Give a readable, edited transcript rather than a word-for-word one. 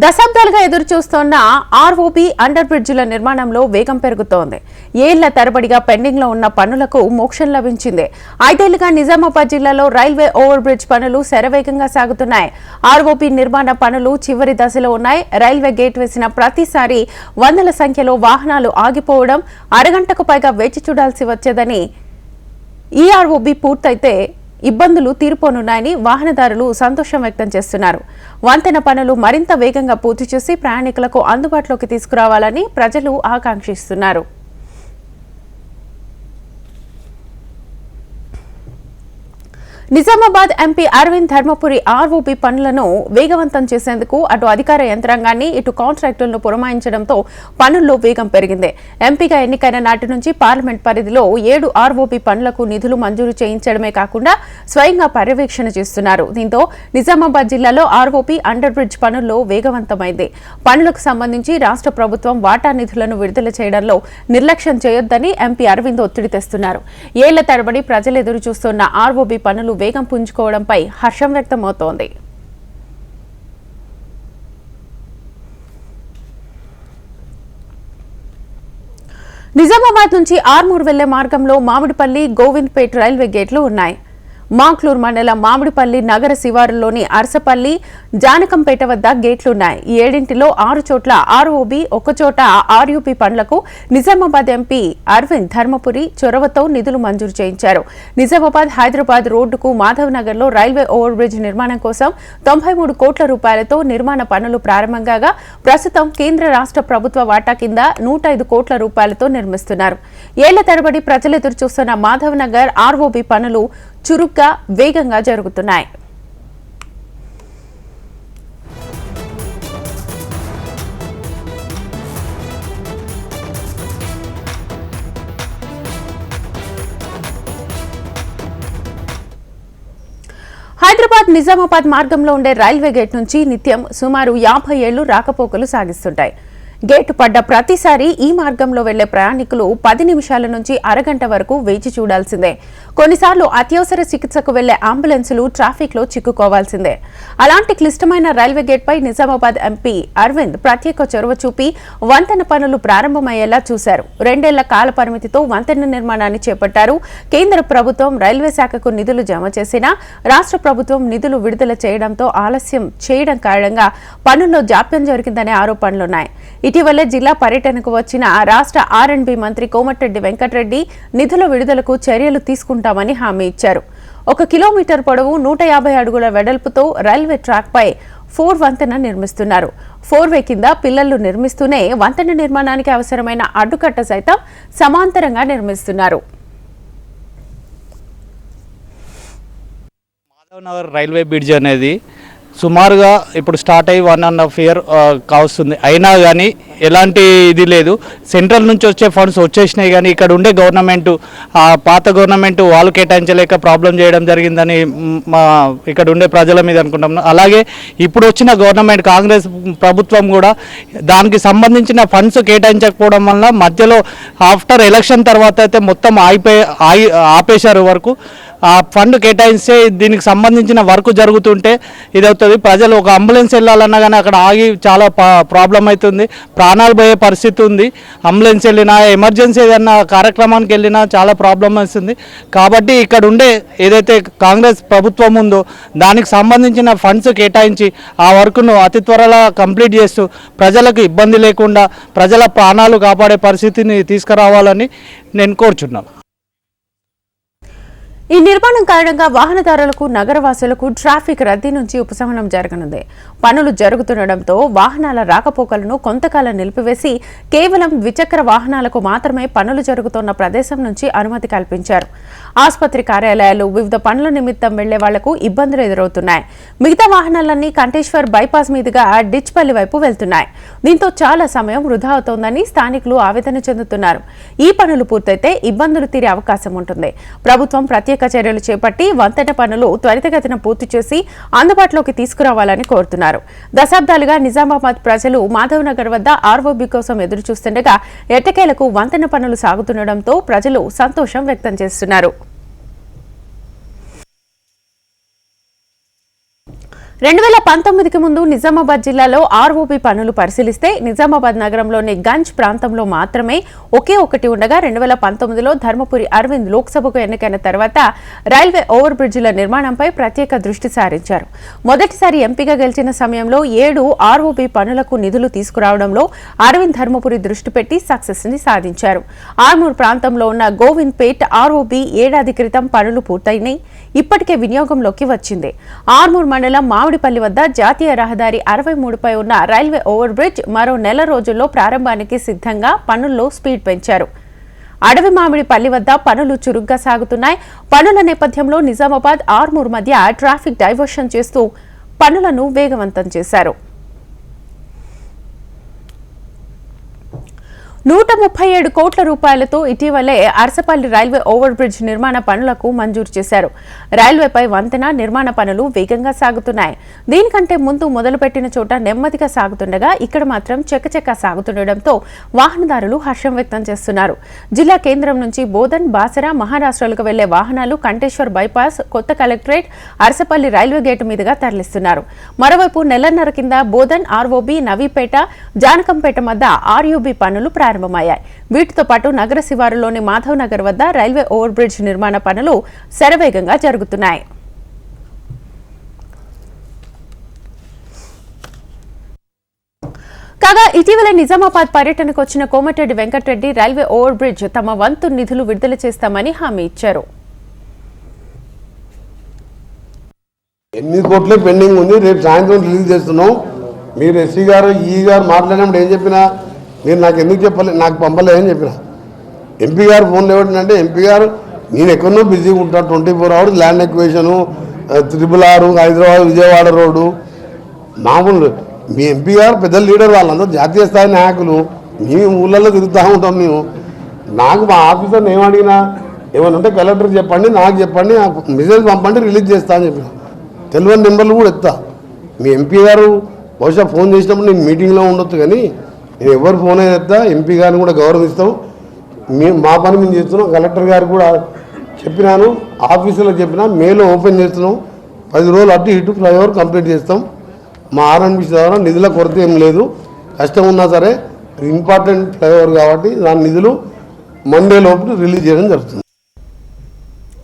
దశాబ్దాలుగా ఎదురు చూస్తోన్న ROB under బ్రిడ్జిల నిర్మాణంలో వేగం పెరుగుతోంది. ఏళ్ల తరబడిగా పెండింగ్ లో ఉన్న పనులకు మోక్షం లభించింది. 5 ఏళ్లుగా నిజామాబాద్ జిల్లాలో రైల్వే ఓవర్ బ్రిడ్జ్ పనులు శరవేగంగా సాగుతున్నాయి. ఆర్ఓబీ నిర్మాణ పనులు చివరి దశలో ఉన్నాయి. రైల్వే గేట్ వేసిన ప్రతిసారి వందల సంఖ్యలో వాహనాలు ఆగిపోవడం, అరగంటకు పైగా వేచి చూడాల్సి వచ్చేదని ఈ ఆర్ఓబీ పూర్తయితే ఇబ్బందులు తీరిపోనున్నాయని వాహనదారులు సంతోషం వ్యక్తం చేస్తున్నారు. వంతెన పనులు మరింత వేగంగా పూర్తి చేసి ప్రయాణికులకు అందుబాటులోకి తీసుకురావాలని ప్రజలు ఆకాంక్షిస్తున్నారు. నిజామాబాద్ ఎంపీ అరవింద్ ధర్మపురి ఆర్ఓబీ పనులను వేగవంతం చేసేందుకు అటు అధికార యంత్రాంగాన్ని ఇటు కాంట్రాక్టులను పురమాయించడంతో పనుల్లో వేగం పెరిగింది. ఎంపీగా ఎన్నికైన నాటి నుంచి పార్లమెంట్ పరిధిలో 7 ఆర్ఓబీ పనులకు నిధులు మంజూరు చేయించడమే కాకుండా స్వయంగా పర్యవేక్షణ చేస్తున్నారు. దీంతో నిజామాబాద్ జిల్లాలో ఆర్ఓబీ అండర్ బ్రిడ్జ్ పనుల్లో వేగవంతమైంది. పనులకు సంబంధించి రాష్ట్ర ప్రభుత్వం వాటా నిధులను విడుదల చేయడంలో నిర్లక్ష్యం చేయొద్దని ఎంపీ అరవింద్ ఒత్తిడి తెస్తున్నారు. ఏళ్ల తరబడి ప్రజలు ఎదురు చూస్తున్న ఆర్ఓబీ పనులు వేగం పుంజుకోవడంపై హర్షం వ్యక్తమవుతోంది. నిజామాబాద్ నుంచి ఆర్మూర్ వెళ్లే మార్గంలో మామిడిపల్లి, గోవింద్పేట్ రైల్వే గేట్లు ఉన్నాయి. మాక్లూర్ మండలం మామిడిపల్లి నగర శివారులోని అరసపల్లి, జానకంపేట వద్ద గేట్లున్నాయి. ఈ 7 6 చోట్ల ఆర్ఓబీ, 1 చోట ఆర్యూపీ పనులకు నిజామాబాద్ ఎంపీ అరవింద్ ధర్మపురి చొరవతో నిధులు మంజూరు చేయించారు. నిజామాబాద్ హైదరాబాద్ రోడ్డుకు మాధవ్ నగర్ లో రైల్వే ఓవర్ బ్రిడ్జ్ నిర్మాణం కోసం 93 కోట్ల రూపాయలతో నిర్మాణ పనులు ప్రారంభం కాగా ప్రస్తుతం కేంద్ర రాష్ట్ర ప్రభుత్వ వాటా కింద 105 కోట్ల రూపాయలతో నిర్మిస్తున్నారు. ఏళ్ల తరబడి ప్రజలు ఎదురు చూస్తున్న మాధవ్ నగర్ ఆర్ఓబీ పనులు చురుగ్గా వేగంగా జరుగుతున్నాయి. హైదరాబాద్ నిజామాబాద్ మార్గంలో ఉండే రైల్వే గేట్ నుంచి నిత్యం సుమారు 50 ఏళ్లు రాకపోకలు సాగిస్తుంటాయి. గేటు పడ్డ ప్రతిసారి ఈ మార్గంలో వెళ్లే ప్రయాణికులు 10 నిమిషాల నుంచి అరగంట వరకు వేచి చూడాల్సిందే. కొన్నిసార్లు అత్యవసర చికిత్సకు వెళ్లే అంబులెన్సులు ట్రాఫిక్ లో చిక్కుకోవాల్సిందే. అలాంటి క్లిష్టమైన రైల్వే గేట్ పై నిజామాబాద్ ఎంపీ అరవింద్ ప్రత్యేక చొరవ చూపి వంతెన పనులు ప్రారంభమయ్యేలా చూశారు. 2 ఏళ్ల కాల పరిమితితో వంతెన నిర్మాణాన్ని చేపట్టారు. కేంద్ర ప్రభుత్వం రైల్వే శాఖకు నిధులు జమ చేసినా రాష్ట్ర ప్రభుత్వం నిధులు విడుదల చేయడంతో ఆలస్యం చేయడం కారణంగా పనుల్లో జాప్యం జరిగిందనే ఆరోపణలున్నాయి. ఇటీవలే జిల్లా పర్యటనకు వచ్చిన రాష్ట్ర ఆర్&బి మంత్రి కోమటిరెడ్డి వెంకటరెడ్డి నిధుల విడుదలకు చర్యలు తీసుకుంటామని హామీ ఇచ్చారు. 1 కిలోమీటర్ పొడవు 150 అడుగుల వెడల్పుతో రైల్వే ట్రాక్ పై 4 వంతెన నిర్మిస్తున్నారు. 4 వే కింద పిల్లర్లు నిర్మిస్తూనే వంతెన నిర్మాణానికి అవసరమైన అడ్డుకట్ట సైతం సమాంతరంగా నిర్మిస్తున్నారు. మాధవ్ నగర్ రైల్వే బ్రిడ్జ్ అనేది సుమారుగా ఇప్పుడు స్టార్ట్ అయ్యి 1.5 ఇయర్ కావస్తుంది. అయినా కానీ ఎలాంటి ఇది లేదు. సెంట్రల్ నుంచి వచ్చే ఫండ్స్ వచ్చేసినాయి కానీ ఇక్కడ ఉండే గవర్నమెంట్ పాత గవర్నమెంట్ వాళ్ళు కేటాయించలేక ప్రాబ్లం చేయడం జరిగిందని మా ఇక్కడ ఉండే ప్రజల మీద అనుకుంటున్నాం. అలాగే ఇప్పుడు వచ్చిన గవర్నమెంట్ కాంగ్రెస్ ప్రభుత్వం కూడా దానికి సంబంధించిన ఫండ్స్ కేటాయించకపోవడం వల్ల మధ్యలో ఆఫ్టర్ ఎలక్షన్ తర్వాత అయితే మొత్తం ఆపేశారు వరకు. ఆ ఫండ్ కేటాయిస్తే దీనికి సంబంధించిన వర్క్ జరుగుతుంటే ఇదవుతుంది. ప్రజలు ఒక అంబులెన్స్ వెళ్ళాలన్నా కానీ అక్కడ ఆగి చాలా ప్రాబ్లం అవుతుంది. ప్రాణాలు పోయే పరిస్థితి ఉంది. అంబులెన్స్ వెళ్ళినా ఎమర్జెన్సీ ఏదైనా కార్యక్రమానికి వెళ్ళినా చాలా ప్రాబ్లం వస్తుంది. కాబట్టి ఇక్కడ ఉండే ఏదైతే కాంగ్రెస్ ప్రభుత్వం ఉందో దానికి సంబంధించిన ఫండ్స్ కేటాయించి ఆ వర్క్ను అతి త్వరలో కంప్లీట్ చేస్తూ ప్రజలకు ఇబ్బంది లేకుండా ప్రజల ప్రాణాలు కాపాడే పరిస్థితిని తీసుకురావాలని నేను కోరుచున్నాను. ఈ నిర్మాణం కారణంగా వాహనదారులకు, నగరవాసులకు ట్రాఫిక్ రద్దీ నుంచి ఉపశమనం జరగనుంది. పనులు జరుగుతుండటంతో వాహనాల రాకపోకలను కొంతకాలం నిలిపివేసి కేవలం ద్విచక్ర వాహనాలకు మాత్రమే పనులు జరుగుతున్న ప్రదేశం నుంచి అనుమతి కల్పించారు. ఆసుపత్రి కార్యాలయాలు, వివిధ పనుల నిమిత్తం వెళ్లే వాళ్లకు ఇబ్బందులు ఎదురవుతున్నాయి. మిగతా వాహనాలన్నీ కంటేశ్వర్ బైపాస్ మీదుగా డిచ్పల్లి వైపు వెళ్తున్నాయి. దీంతో చాలా సమయం వృధా అవుతోందని స్థానికులు ఆవేదన చెందుతున్నారు. ఈ పనులు పూర్తయితే ఇబ్బందులు తీరే అవకాశం ఉంటుంది. ప్రభుత్వం ప్రత్యేక చర్యలు చేపట్టి వంతెన పనులు త్వరితగతిన పూర్తి చేసి అందుబాటులోకి తీసుకురావాలని కోరుతున్నారు. దశాబ్దాలుగా నిజామాబాద్ ప్రజలు మాధవ్ నగర్ వద్ద ఆర్ఓబీ కోసం ఎదురు చూస్తుండగా ఎట్టకేలకు వంతెన పనులు సాగుతుండటంతో ప్రజలు సంతోషం వ్యక్తం చేస్తున్నారు. 2019కి ముందు నిజామాబాద్ జిల్లాలో ఆర్ఓబి పనులు పరిశీలిస్తే నిజామాబాద్ నగరంలోని గంజ్ ప్రాంతంలో మాత్రమే ఒకే ఒకటి ఉండగా 2019లో ధర్మపురి అరవింద్ లోక్సభకు ఎన్నికైన తర్వాత రైల్వే ఓవర్ బ్రిడ్జిల నిర్మాణంపై ప్రత్యేక దృష్టి సారించారు. మొదటిసారి ఎంపీగా గెలిచిన సమయంలో 7 ఆర్ఓబి పనులకు నిధులు తీసుకురావడంలో అరవింద్ ధర్మపురి దృష్టి పెట్టి సక్సెస్ ని సాధించారు. ఆర్మూర్ ప్రాంతంలో ఉన్న గోవింద్ పేట్ ఆర్ఓబి ఏడాది క్రితం పనులు పూర్తయినాయి, ఇప్పటికే వినియోగంలోకి వచ్చింది. ఆర్మూర్ మండలం మామిడిపల్లి వద్ద జాతీయ రహదారి 63పై ఉన్న రైల్వే ఓవర్ బ్రిడ్జ్ మరో నెల రోజుల్లో ప్రారంభానికి సిద్ధంగా పనుల్లో స్పీడ్ పెంచారు. అడవి మామిడిపల్లి వద్ద పనులు చురుగ్గా సాగుతున్నాయి. పనుల నేపథ్యంలో నిజామాబాద్ ఆర్మూర్ మధ్య ట్రాఫిక్ డైవర్షన్ చేస్తూ పనులను వేగవంతం చేశారు. 137 కోట్ల రూపాయలతో ఇటీవలే అరసపల్లి రైల్వే ఓవర్ బ్రిడ్జ్ నిర్మాణ పనులకు మంజూరు చేశారు. రైల్వేపై వంతెన నిర్మాణ పనులు వేగంగా సాగుతున్నాయి. దీనికంటే ముందు మొదలుపెట్టిన చోట నెమ్మదిగా సాగుతుండగా ఇక్కడ మాత్రం చకచకా సాగుతుండటంతో వాహనదారులు హర్షం వ్యక్తం చేస్తున్నారు. జిల్లా కేంద్రం నుంచి బోధన్, బాసర, మహారాష్ట్రలకు వెళ్లే వాహనాలు కంటేశ్వర్ బైపాస్, కొత్త కలెక్టరేట్, అరసపల్లి రైల్వే గేటు మీదుగా తరలిస్తున్నారు. మరోవైపు నెలన్నర కింద బోధన్, ఆర్ఓబి, నవీపేట, జానకంపేట మధ్య ఆర్యూబీ పనులు ప్రారంభమయ్యాయి. వీటితో పాటు నగర శివారులోని మాధవ్ నగర్ వద్ద రైల్వే ఓవర్ బ్రిడ్జ్ నిర్మాణ పనులు శరవేగంగా జరుగుతున్నాయి. కాగా ఇటీవల నిజామాబాద్ పర్యటనకు వచ్చిన Komatireddy Venkat Reddy railway over bridge తమ వంతు నిధులు విడుదల చేస్తామని హామీ ఇచ్చారు. 8 కోట్లే పెండింగ్ ఉంది, రేపు సాయంత్రం రిలీజ్ చేస్తున్నాం. మీరు ఎస్సీ గారు ఈ గారు మాట్లాడినప్పుడు ఏం చెప్పినా మీరు నాకు ఎందుకు చెప్పలేదు, నాకు పంపలేదని చెప్పిన. ఎంపీ గారు ఫోన్ లేవటంటే ఎంపీ గారు నేను ఎక్కడో బిజీగా ఉంటాను, 24 hours land equation, 666, Hyderabad Vijayawada road. మామూలు మీ ఎంపీ గారు పెద్ద లీడర్, వాళ్ళందరూ జాతీయ స్థాయి నాయకులు. మేము ఊళ్ళల్లో తిరుగుతూ ఉంటాం. మేము నాకు మా ఆఫీసర్ని ఏమడిగినా ఏమైనా ఉంటే కలెక్టర్కి చెప్పండి, నాకు చెప్పండి, మెసేజ్ పంపండి, రిలీజ్ చేస్తా అని చెప్పిన. తెలియని నెంబర్లు కూడా ఎత్తా. మీ ఎంపీ గారు బహుశా ఫోన్ చేసినప్పుడు నేను మీటింగ్లో ఉండొచ్చు, కానీ నేను ఎవరు ఫోన్ అయినా ఎత్తా. ఎంపీ గారిని కూడా గౌరవిస్తాం. మేము మా పని మేము చేస్తున్నాం. కలెక్టర్ గారు కూడా చెప్పినాను, ఆఫీసులో చెప్పినా మేలో ఓపెన్ చేస్తున్నాం. 10 రోజులు అటు ఇటు ఫ్లైఓవర్ కంప్లీట్ చేస్తాం. మా ఆర్ఎన్బిసి ద్వారా నిధుల కొరత ఏం లేదు. కష్టం ఉన్నా సరే ఇంపార్టెంట్ ఫ్లైఓవర్ కాబట్టి దాని నిధులు మండే లోపు రిలీజ్ చేయడం జరుగుతుంది.